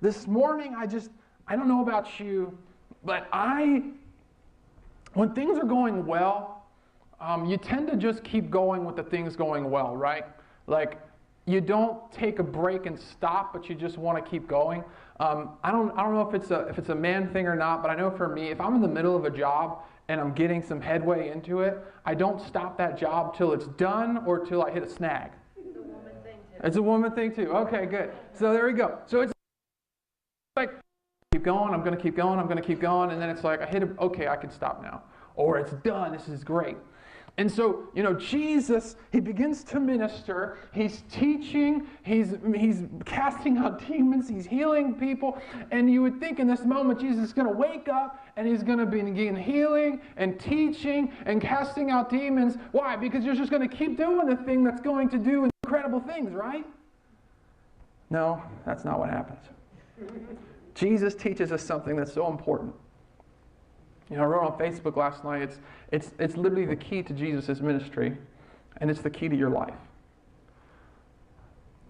this morning, I don't know about you, but when things are going well, you tend to just keep going with the things going well, right? Like, you don't take a break and stop, but you just want to keep going. I don't know if it's a man thing or not, but I know for me, if I'm in the middle of a job and I'm getting some headway into it, I don't stop that job till it's done or till I hit a snag. It's a woman thing too. It's a woman thing too. Okay, good. So there we go. So it's like, keep going, I'm going to keep going, I'm going to keep going, and then it's like, okay, I can stop now. Or it's done, this is great. And so, Jesus, he begins to minister, he's teaching, he's casting out demons, he's healing people, and you would think in this moment Jesus is going to wake up and he's going to begin healing and teaching and casting out demons. Why? Because you're just going to keep doing the thing that's going to do incredible things, right? No, that's not what happens. Jesus teaches us something that's so important. I wrote on Facebook last night, it's literally the key to Jesus' ministry, and it's the key to your life.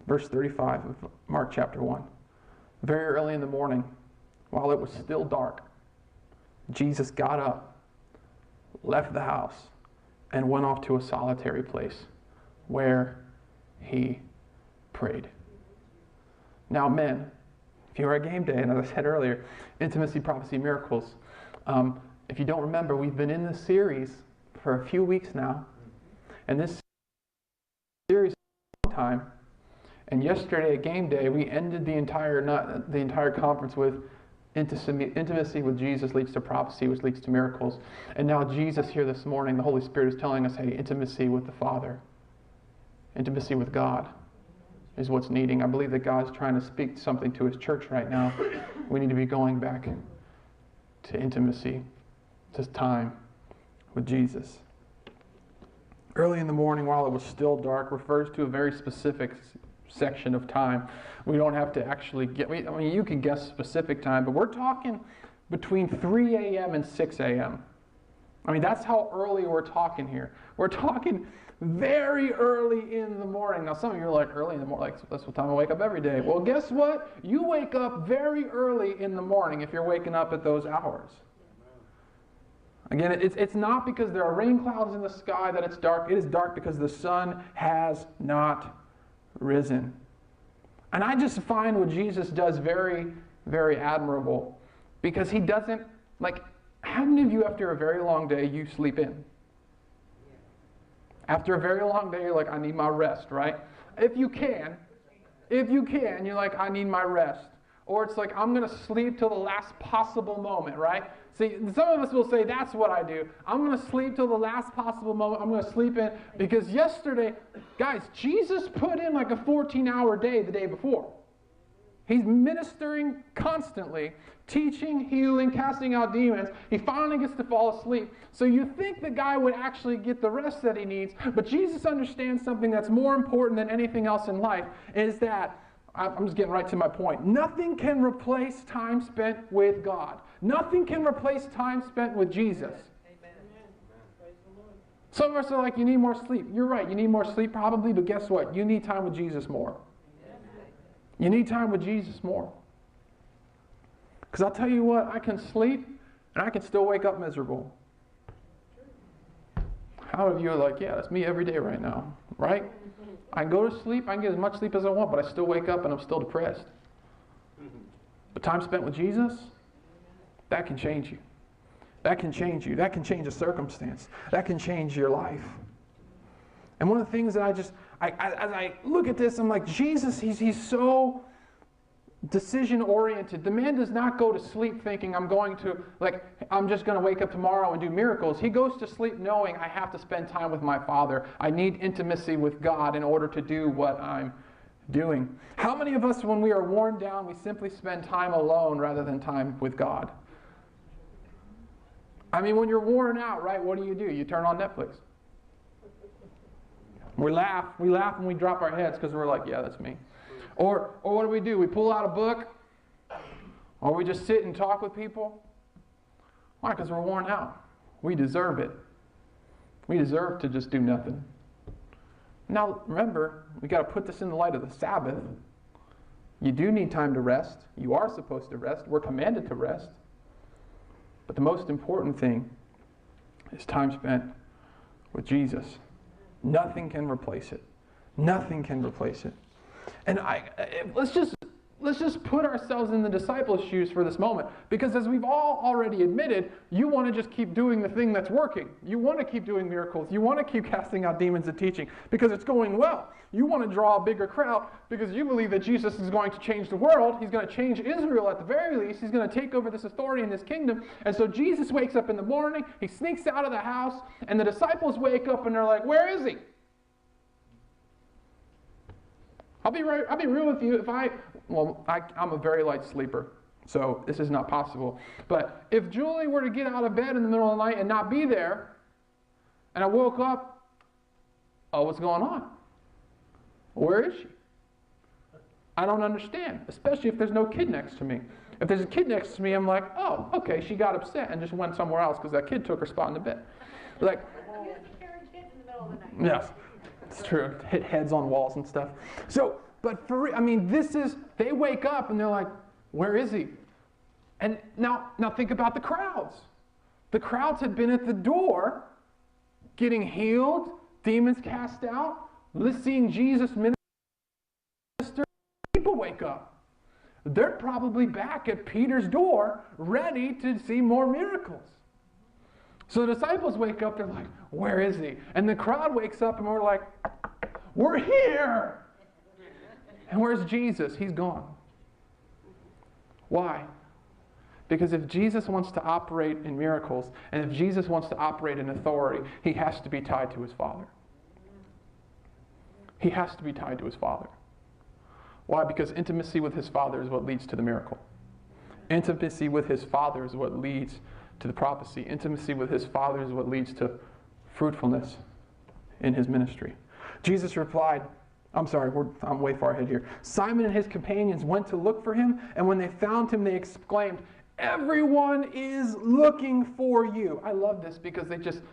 Verse 35 of Mark chapter 1. Very early in the morning, while it was still dark, Jesus got up, left the house, and went off to a solitary place where he prayed. Now, men, if you were at game day, and as I said earlier, Intimacy, Prophecy, Miracles, if you don't remember, we've been in this series for a few weeks now. And this series is a long time. And yesterday at game day, we ended the entire conference with intimacy with Jesus leads to prophecy, which leads to miracles. And now Jesus here this morning, the Holy Spirit is telling us, hey, intimacy with the Father, intimacy with God is what's needing. I believe that God's trying to speak something to his church right now. We need to be going back to intimacy, to time with Jesus. Early in the morning, while it was still dark, refers to a very specific section of time. We don't have to actually you can guess specific time, but we're talking between 3 a.m. and 6 a.m. That's how early we're talking here. We're talking very early in the morning. Now, some of you are like, early in the morning, like, that's what time I wake up every day. Well, guess what? You wake up very early in the morning if you're waking up at those hours. Again, it's not because there are rain clouds in the sky that it's dark. It is dark because the sun has not risen. And I just find what Jesus does very, very admirable, because he doesn't, how many of you after a very long day, you sleep in? After a very long day, you're like, I need my rest, right? If you can, you're like, I need my rest. Or it's like, I'm going to sleep till the last possible moment, right? See, some of us will say, that's what I do. I'm going to sleep till the last possible moment. I'm going to sleep in. Because yesterday, guys, Jesus put in like a 14-hour day the day before. He's ministering constantly, teaching, healing, casting out demons. He finally gets to fall asleep. So you think the guy would actually get the rest that he needs, but Jesus understands something that's more important than anything else in life, is that, I'm just getting right to my point, nothing can replace time spent with God. Nothing can replace time spent with Jesus. Amen. Some of us are like, you need more sleep. You're right, you need more sleep probably, but guess what? You need time with Jesus more. You need time with Jesus more. Because I'll tell you what, I can sleep and I can still wake up miserable. How many of you are like, yeah, that's me every day right now, right? I can go to sleep, I can get as much sleep as I want, but I still wake up and I'm still depressed. But time spent with Jesus, that can change you. That can change you. That can change a circumstance. That can change your life. And one of the things that as I look at this, I'm like, Jesus, he's so decision-oriented. The man does not go to sleep thinking, I'm just going to wake up tomorrow and do miracles. He goes to sleep knowing I have to spend time with my Father. I need intimacy with God in order to do what I'm doing. How many of us, when we are worn down, we simply spend time alone rather than time with God? When you're worn out, right, what do? You turn on Netflix. We laugh and we drop our heads because we're like, yeah, that's me. Or what do? We pull out a book, or we just sit and talk with people. Why? Because we're worn out. We deserve it. We deserve to just do nothing. Now, remember, we got to put this in the light of the Sabbath. You do need time to rest. You are supposed to rest. We're commanded to rest. But the most important thing is time spent with Jesus. Nothing can replace it. Nothing can replace it. And let's just put ourselves in the disciples' shoes for this moment, because as we've all already admitted, you want to just keep doing the thing that's working. You want to keep doing miracles. You want to keep casting out demons and teaching because it's going well. You want to draw a bigger crowd because you believe that Jesus is going to change the world. He's going to change Israel at the very least. He's going to take over this authority in this kingdom. And so Jesus wakes up in the morning, he sneaks out of the house, and the disciples wake up and they're like, where is he? I'll be real with you. I'm a very light sleeper, so this is not possible. But if Julie were to get out of bed in the middle of the night and not be there, and I woke up, oh, what's going on? Where is she? I don't understand, especially if there's no kid next to me. If there's a kid next to me, I'm like, oh, okay, she got upset and just went somewhere else because that kid took her spot in the bed. Like, yes. It's true. Hit heads on walls and stuff. So, but they wake up and they're like, where is he? And now think about the crowds. The crowds had been at the door, getting healed, demons cast out, seeing Jesus minister. People wake up. They're probably back at Peter's door, ready to see more miracles. So the disciples wake up, they're like, where is he? And the crowd wakes up and we're like, we're here! And where's Jesus? He's gone. Why? Because if Jesus wants to operate in miracles, and if Jesus wants to operate in authority, he has to be tied to his Father. He has to be tied to his Father. Why? Because intimacy with his Father is what leads to the miracle. Intimacy with his Father is what leads to the prophecy. Intimacy with his Father is what leads to fruitfulness in his ministry. Jesus replied, I'm way far ahead here. Simon and his companions went to look for him, and when they found him, they exclaimed, everyone is looking for you. I love this because they just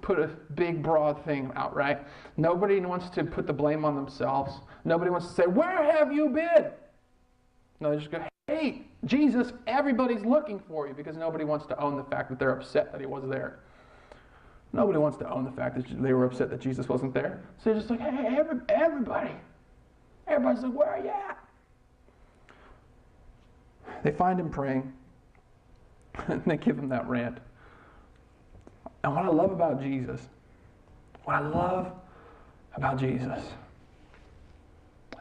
put a big, broad thing out, right? Nobody wants to put the blame on themselves. Nobody wants to say, where have you been? No, they just go, hey, Jesus, everybody's looking for you, because nobody wants to own the fact that they're upset that he was there. Nobody wants to own the fact that they were upset that Jesus wasn't there. So they're just like, hey, everybody. Everybody's like, where are you at? They find him praying, and they give him that rant. And what I love about Jesus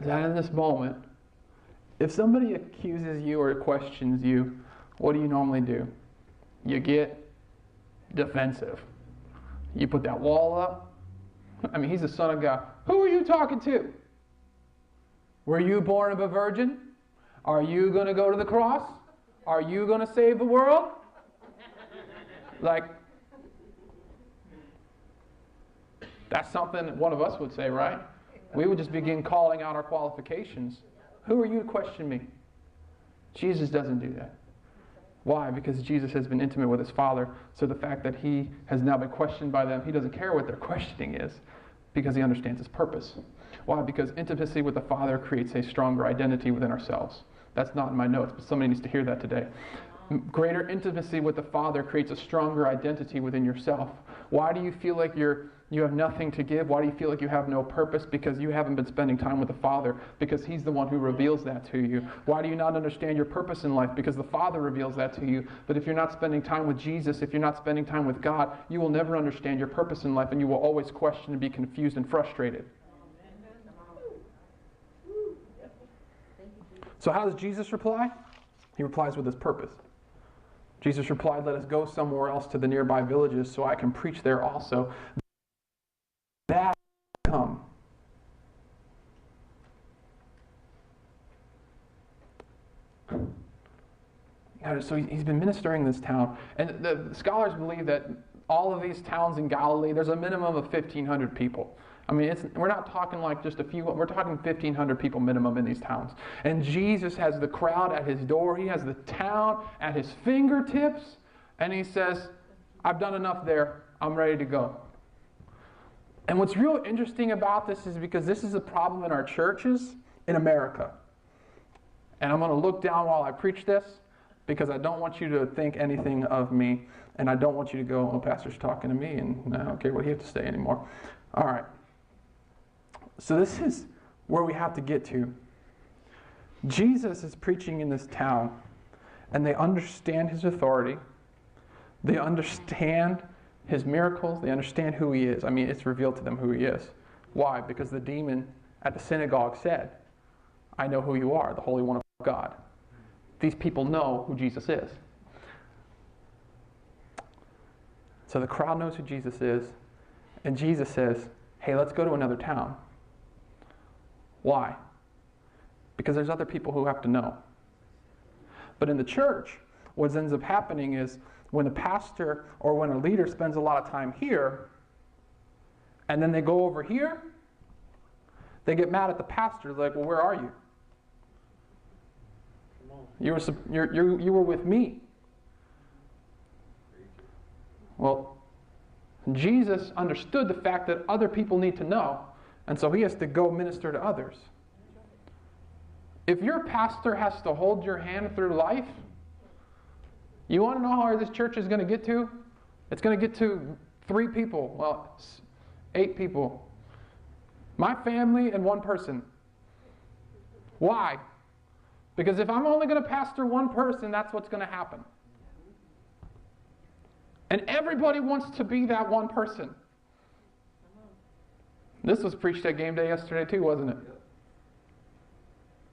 is that in this moment, if somebody accuses you or questions you, what do you normally do? You get defensive. You put that wall up. I mean, he's the Son of God. Who are you talking to? Were you born of a virgin? Are you going to go to the cross? Are you going to save the world? Like, that's something one of us would say, right? We would just begin calling out our qualifications. Who are you to question me? Jesus doesn't do that. Why? Because Jesus has been intimate with his Father. So the fact that he has now been questioned by them, he doesn't care what their questioning is, because he understands his purpose. Why? Because intimacy with the Father creates a stronger identity within ourselves. That's not in my notes, but somebody needs to hear that today. Greater intimacy with the Father creates a stronger identity within yourself. Why do you feel like you have nothing to give? Why do you feel like you have no purpose? Because you haven't been spending time with the Father, because he's the one who reveals that to you. Why do you not understand your purpose in life? Because the Father reveals that to you. But if you're not spending time with Jesus, if you're not spending time with God, you will never understand your purpose in life, and you will always question and be confused and frustrated. So how does Jesus reply? He replies with his purpose. Jesus replied, let us go somewhere else to the nearby villages so I can preach there also. That come. So he's been ministering in this town. And the scholars believe that all of these towns in Galilee, there's a minimum of 1,500 people. I mean, we're not talking like just a few, we're talking 1,500 people minimum in these towns. And Jesus has the crowd at his door, he has the town at his fingertips, and he says, I've done enough there, I'm ready to go. And what's real interesting about this is because this is a problem in our churches in America. And I'm going to look down while I preach this because I don't want you to think anything of me. And I don't want you to go, oh, pastor's talking to me and I don't care what he has to say anymore. All right. So this is where we have to get to. Jesus is preaching in this town, and they understand his authority. They understand his miracles. They understand who he is. I mean, it's revealed to them who he is. Why? Because the demon at the synagogue said, I know who you are, the Holy One of God. These people know who Jesus is. So the crowd knows who Jesus is, and Jesus says, hey, let's go to another town. Why? Because there's other people who have to know. But in the church, what ends up happening is when a pastor or when a leader spends a lot of time here, and then they go over here, they get mad at the pastor, like, well, where are you? You were with me. Well, Jesus understood the fact that other people need to know, and so he has to go minister to others. If your pastor has to hold your hand through life, you want to know how this church is going to get to? It's going to get to 3 people, well, 8 people. My family and 1 person. Why? Because if I'm only going to pastor 1 person, that's what's going to happen. And everybody wants to be that 1 person. This was preached at game day yesterday too, wasn't it?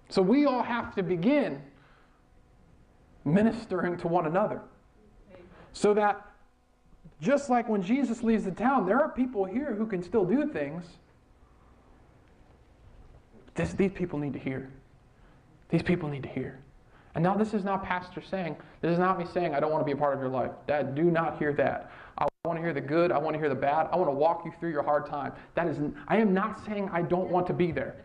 So we all have to begin ministering to one another. So that just like when Jesus leaves the town, there are people here who can still do things. These people need to hear. These people need to hear. And now this is not pastor saying, this is not me saying I don't want to be a part of your life. Dad, do not hear that. I want to hear the good. I want to hear the bad. I want to walk you through your hard time. I am not saying I don't want to be there.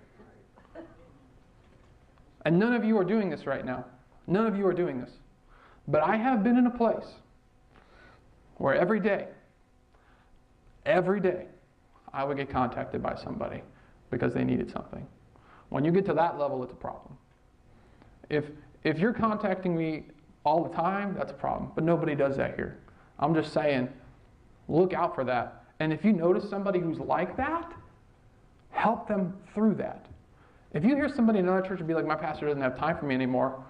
And none of you are doing this right now. None of you are doing this. But I have been in a place where every day, I would get contacted by somebody because they needed something. When you get to that level, it's a problem. If you're contacting me all the time, that's a problem. But nobody does that here. I'm just saying, look out for that. And if you notice somebody who's like that, help them through that. If you hear somebody in another church and be like, my pastor doesn't have time for me anymore,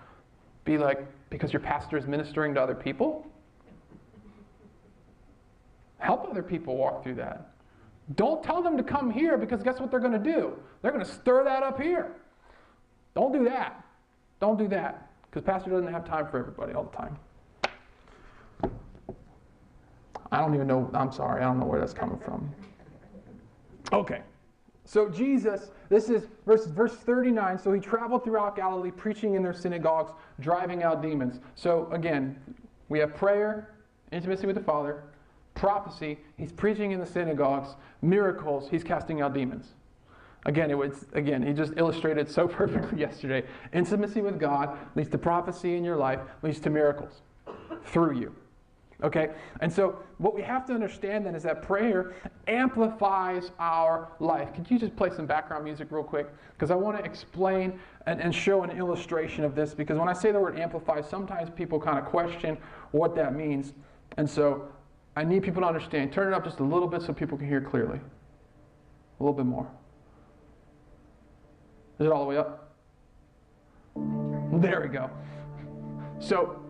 be like, because your pastor is ministering to other people? Help other people walk through that. Don't tell them to come here, because guess what they're going to do? They're going to stir that up here. Don't do that. Don't do that, because pastor doesn't have time for everybody all the time. I don't even know, I'm sorry, I don't know where that's coming from. Okay. So Jesus, this is verse 39, so he traveled throughout Galilee, preaching in their synagogues, driving out demons. So again, we have prayer, intimacy with the Father, prophecy, he's preaching in the synagogues, miracles, he's casting out demons. Again, he just illustrated so perfectly yesterday. Intimacy with God leads to prophecy in your life, leads to miracles through you. Okay? And so what we have to understand then is that prayer amplifies our life. Could you just play some background music real quick? Because I want to explain and show an illustration of this. Because when I say the word amplify, sometimes people kind of question what that means. And so I need people to understand. Turn it up just a little bit so people can hear clearly. A little bit more. Is it all the way up? There we go. So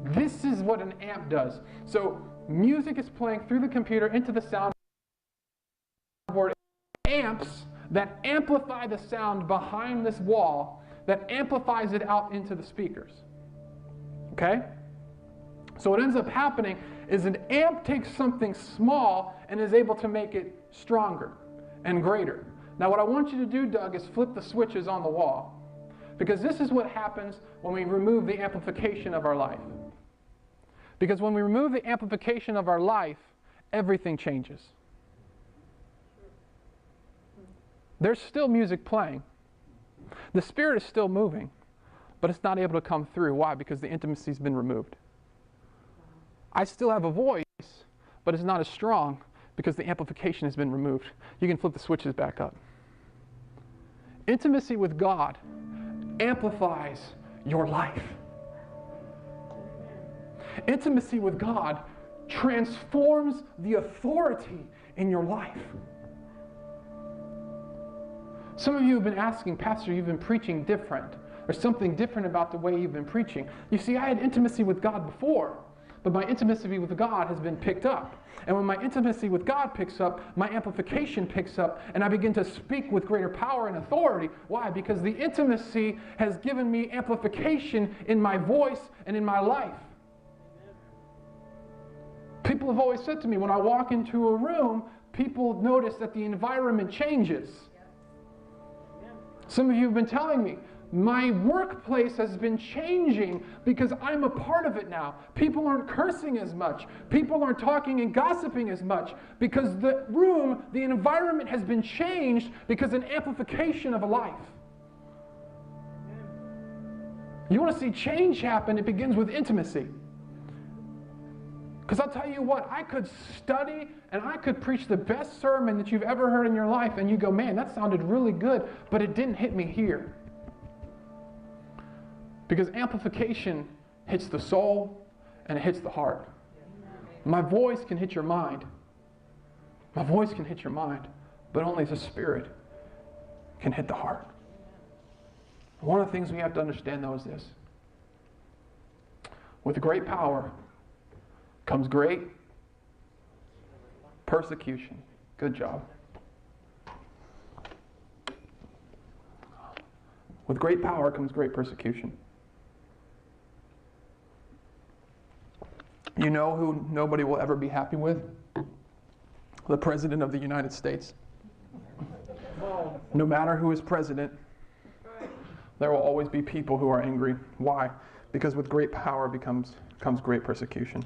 this is what an amp does. So music is playing through the computer into the soundboard. Amps that amplify the sound behind this wall, that amplifies it out into the speakers. Okay? So what ends up happening is an amp takes something small and is able to make it stronger and greater. Now what I want you to do, Doug, is flip the switches on the wall. Because this is what happens when we remove the amplification of our life. Because when we remove the amplification of our life, everything changes. There's still music playing. The Spirit is still moving, but it's not able to come through. Why? Because the intimacy's been removed. I still have a voice, but it's not as strong because the amplification has been removed. You can flip the switches back up. Intimacy with God amplifies your life. Intimacy with God transforms the authority in your life. Some of you have been asking, Pastor, you've been preaching different. There's something different about the way you've been preaching. You see, I had intimacy with God before, but my intimacy with God has been picked up. And when my intimacy with God picks up, my amplification picks up, and I begin to speak with greater power and authority. Why? Because the intimacy has given me amplification in my voice and in my life. People have always said to me, when I walk into a room, people notice that the environment changes. Some of you have been telling me, my workplace has been changing because I'm a part of it now. People aren't cursing as much. People aren't talking and gossiping as much because the room, the environment has been changed because an amplification of a life. You want to see change happen, it begins with intimacy. Because I'll tell you what, I could study and I could preach the best sermon that you've ever heard in your life, and you go, man, that sounded really good, but it didn't hit me here. Because amplification hits the soul and it hits the heart. My voice can hit your mind. My voice can hit your mind, but only the Spirit can hit the heart. One of the things we have to understand, though, is this. With great power comes great persecution. Good job. With great power comes great persecution. You know who nobody will ever be happy with? The President of the United States. No matter who is president, there will always be people who are angry. Why? Because with great power comes great persecution.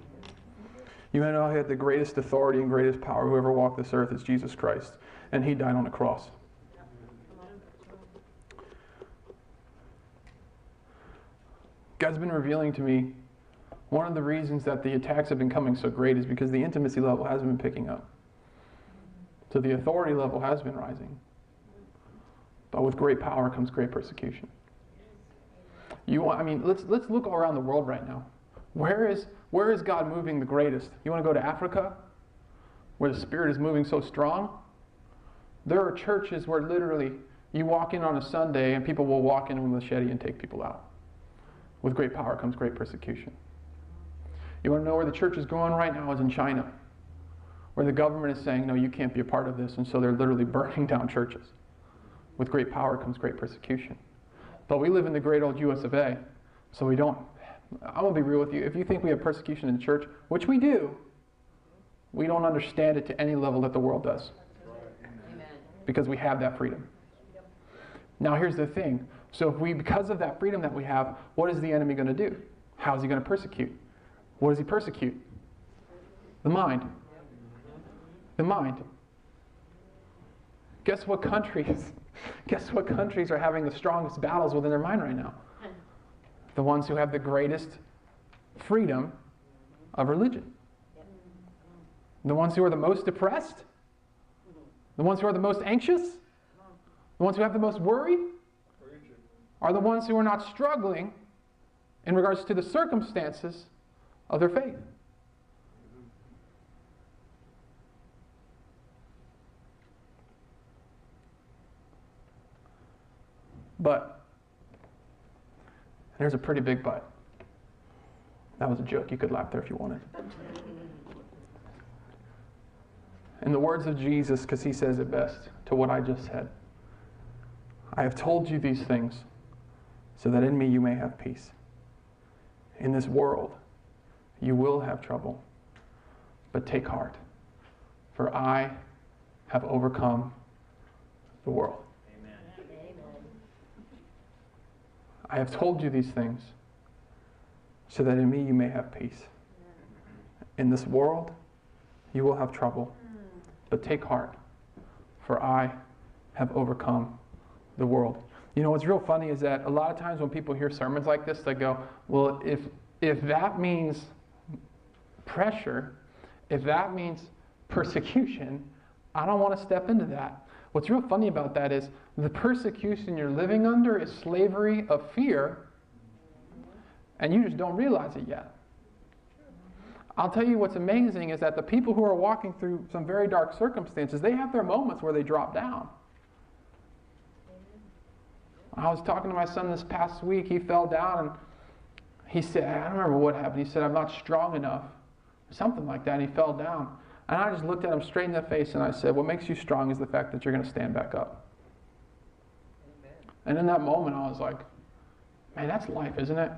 You know that the greatest authority and greatest power who ever walked this earth is Jesus Christ, and he died on the cross. God's been revealing to me one of the reasons that the attacks have been coming so great is because the intimacy level hasn't been picking up. So the authority level has been rising. But with great power comes great persecution. Let's look all around the world right now. Where is God moving the greatest? You want to go to Africa, where the Spirit is moving so strong? There are churches where literally you walk in on a Sunday and people will walk in with a machete and take people out. With great power comes great persecution. You want to know where the church is going right now is in China, where the government is saying, no, you can't be a part of this, and so they're literally burning down churches. With great power comes great persecution. But we live in the great old US of A, so we don't. I'm going to be real with you. If you think we have persecution in the church, which we do, we don't understand it to any level that the world does. Amen. Because we have that freedom. Now here's the thing. So because of that freedom that we have, what is the enemy going to do? How is he going to persecute? What does he persecute? The mind. The mind. Guess what countries are having the strongest battles within their mind right now? The ones who have the greatest freedom of religion. The ones who are the most depressed. The ones who are the most anxious. The ones who have the most worry are the ones who are not struggling in regards to the circumstances of their faith. But there's a pretty big but. That was a joke. You could laugh there if you wanted. In the words of Jesus, because he says it best to what I just said, I have told you these things so that in me you may have peace. In this world, you will have trouble, but take heart, for I have overcome the world. I have told you these things so that in me you may have peace. In this world, you will have trouble, but take heart, for I have overcome the world. You know, what's real funny is that a lot of times when people hear sermons like this, they go, well, if that means pressure, if that means persecution, I don't want to step into that. What's real funny about that is the persecution you're living under is slavery of fear And you just don't realize it yet. I'll tell you what's amazing is that the people who are walking through some very dark circumstances, they have their moments where they drop down. I was talking to my son this past week. He fell down and he said, I don't remember what happened. He said, I'm not strong enough. Something like that. And he fell down. And I just looked at him straight in the face and I said, what makes you strong is the fact that you're going to stand back up. Amen. And in that moment, I was like, man, that's life, isn't it?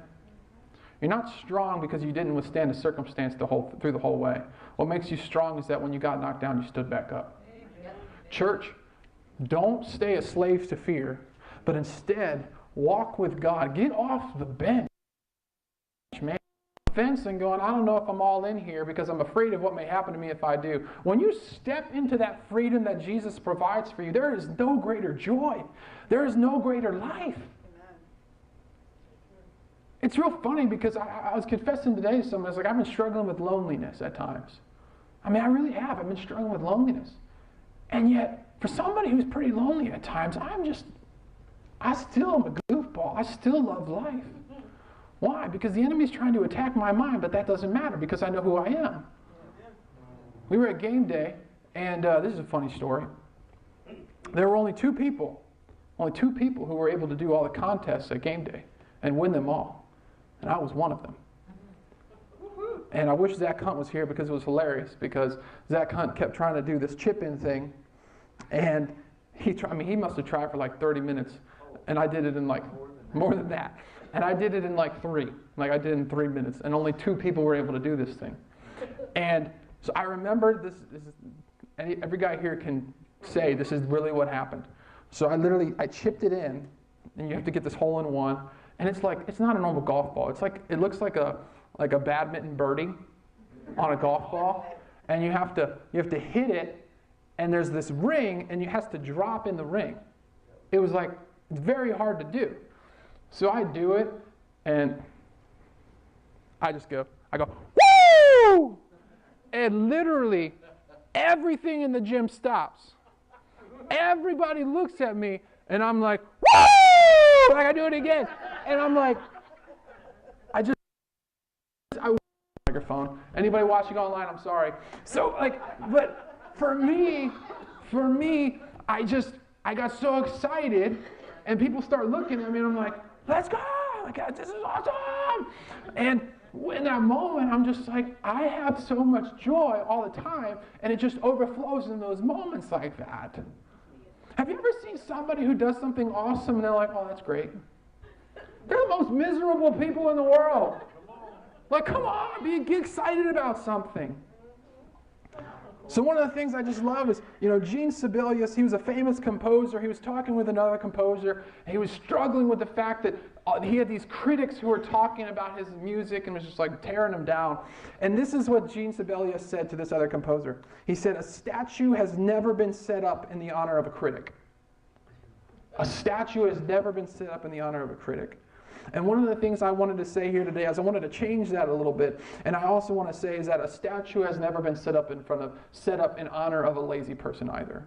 You're not strong because you didn't withstand a circumstance through the whole way. What makes you strong is that when you got knocked down, you stood back up. Amen. Church, don't stay a slave to fear, but instead walk with God. Get off the bench, man. Fence and going, I don't know if I'm all in here because I'm afraid of what may happen to me if I do. When you step into that freedom that Jesus provides for you, there is no greater joy. There is no greater life. It's real funny because I was confessing today to someone, I was like, I've been struggling with loneliness at times. I mean, I really have. I've been struggling with loneliness. And yet, for somebody who's pretty lonely at times, I still am a goofball. I still love life. Why? Because the enemy's trying to attack my mind, but that doesn't matter because I know who I am. We were at game day, and this is a funny story. There were only two people who were able to do all the contests at game day and win them all. And I was one of them. And I wish Zach Hunt was here because it was hilarious, because Zach Hunt kept trying to do this chip-in thing, and he must have tried for like 30 minutes, and I did it in like more than that. And I did it in like 3. Like I did it in 3 minutes, and only 2 people were able to do this thing. And so I remember this is, every guy here can say this is really what happened. So I chipped it in, and you have to get this hole in one. And it's not a normal golf ball. It looks like a badminton birdie on a golf ball, and you have to hit it, and there's this ring, and you have to drop in the ring. It's very hard to do. So I do it, and I go, woo! And literally everything in the gym stops. Everybody looks at me, and I'm like, woo! I do it again. And I'm like, I microphone. Anybody watching online, I'm sorry. So but for me, I got so excited, and people start looking at me, and I'm like, let's go! This is awesome! And in that moment, I'm just like, I have so much joy all the time, and it just overflows in those moments like that. Have you ever seen somebody who does something awesome, and they're like, oh, that's great? They're the most miserable people in the world. Like, come on, get excited about something. So one of the things I just love is, Gene Sibelius, he was a famous composer. He was talking with another composer, and he was struggling with the fact that he had these critics who were talking about his music and was just like tearing him down. And this is what Gene Sibelius said to this other composer. He said, a statue has never been set up in the honor of a critic. A statue has never been set up in the honor of a critic. And one of the things I wanted to say here today is I wanted to change that a little bit. And I also want to say is that a statue has never been set up in honor of a lazy person either.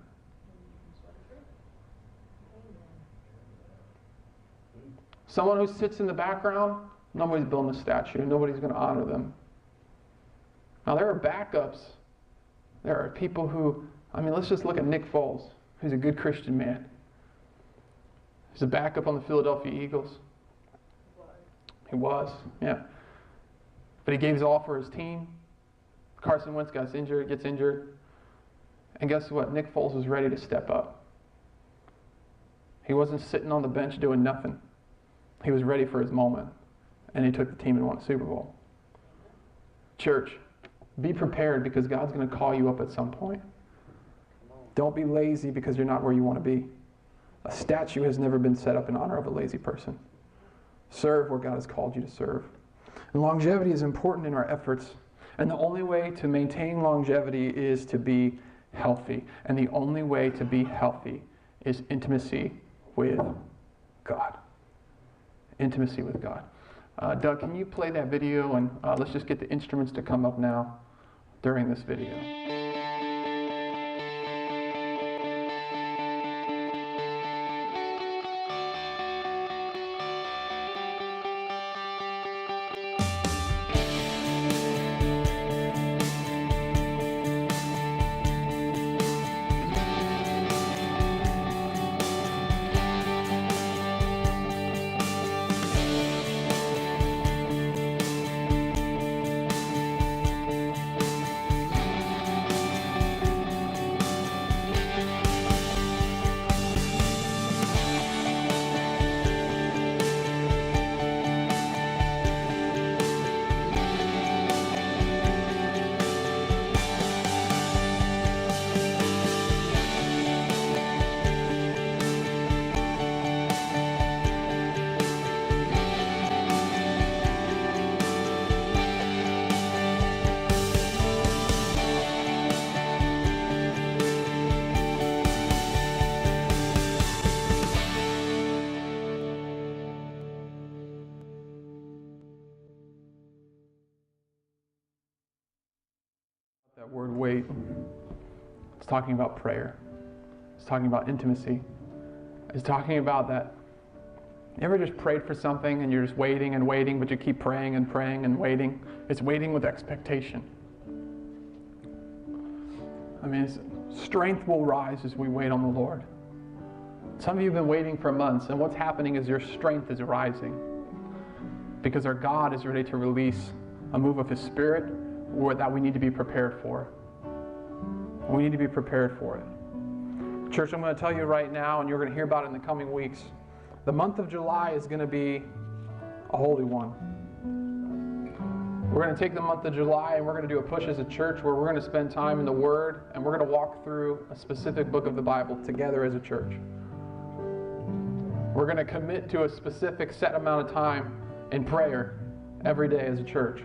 Someone who sits in the background, nobody's building a statue. Nobody's going to honor them. Now there are backups. There are people who, let's just look at Nick Foles, who's a good Christian man. He's a backup on the Philadelphia Eagles. He was, yeah. But he gave his all for his team. Carson Wentz gets injured. And guess what? Nick Foles was ready to step up. He wasn't sitting on the bench doing nothing. He was ready for his moment. And he took the team and won a Super Bowl. Church, be prepared because God's going to call you up at some point. Don't be lazy because you're not where you want to be. A statue has never been set up in honor of a lazy person. Serve where God has called you to serve. And longevity is important in our efforts. And the only way to maintain longevity is to be healthy. And the only way to be healthy is intimacy with God. Intimacy with God. Doug, can you play that video? And let's just get the instruments to come up now during this video. that word wait, it's talking about prayer. It's talking about intimacy. It's talking about that. You ever just prayed for something and you're just waiting and waiting, but you keep praying and praying and waiting? It's waiting with expectation. I mean, strength will rise as we wait on the Lord. Some of you have been waiting for months, and what's happening is your strength is rising because our God is ready to release a move of His Spirit that we need to be prepared for. We need to be prepared for it. Church, I'm going to tell you right now, and you're going to hear about it in the coming weeks, the month of July is going to be a holy one. We're going to take the month of July and we're going to do a push as a church where we're going to spend time in the Word and we're going to walk through a specific book of the Bible together as a church. We're going to commit to a specific set amount of time in prayer every day as a church.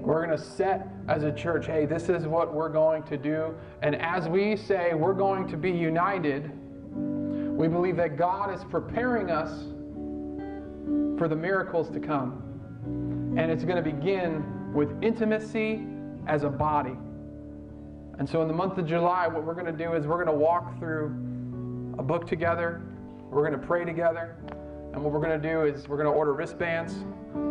We're going to set as a church, hey, this is what we're going to do. And as we say we're going to be united, we believe that God is preparing us for the miracles to come. And it's going to begin with intimacy as a body. And so in the month of July, what we're going to do is we're going to walk through a book together. We're going to pray together. And what we're going to do is we're going to order wristbands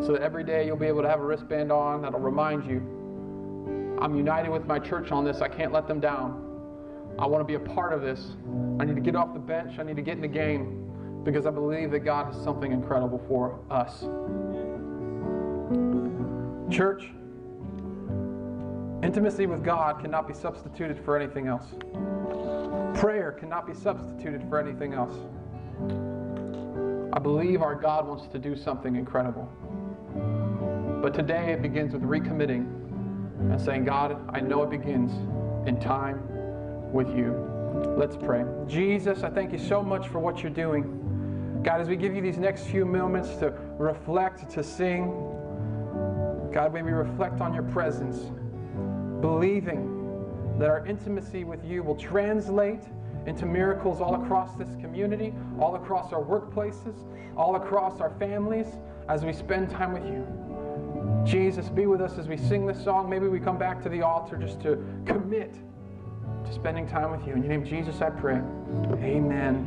so that every day you'll be able to have a wristband on that'll remind you, I'm united with my church on this. I can't let them down. I want to be a part of this. I need to get off the bench. I need to get in the game because I believe that God has something incredible for us. Church, intimacy with God cannot be substituted for anything else. Prayer cannot be substituted for anything else. I believe our God wants to do something incredible. But today it begins with recommitting and saying, God, I know it begins in time with you. Let's pray. Jesus, I thank you so much for what you're doing. God, as we give you these next few moments to reflect, to sing, God, may we reflect on your presence, believing that our intimacy with you will translate into miracles all across this community, all across our workplaces, all across our families as we spend time with you. Jesus, be with us as we sing this song. Maybe we come back to the altar just to commit to spending time with you. In your name, Jesus, I pray. Amen.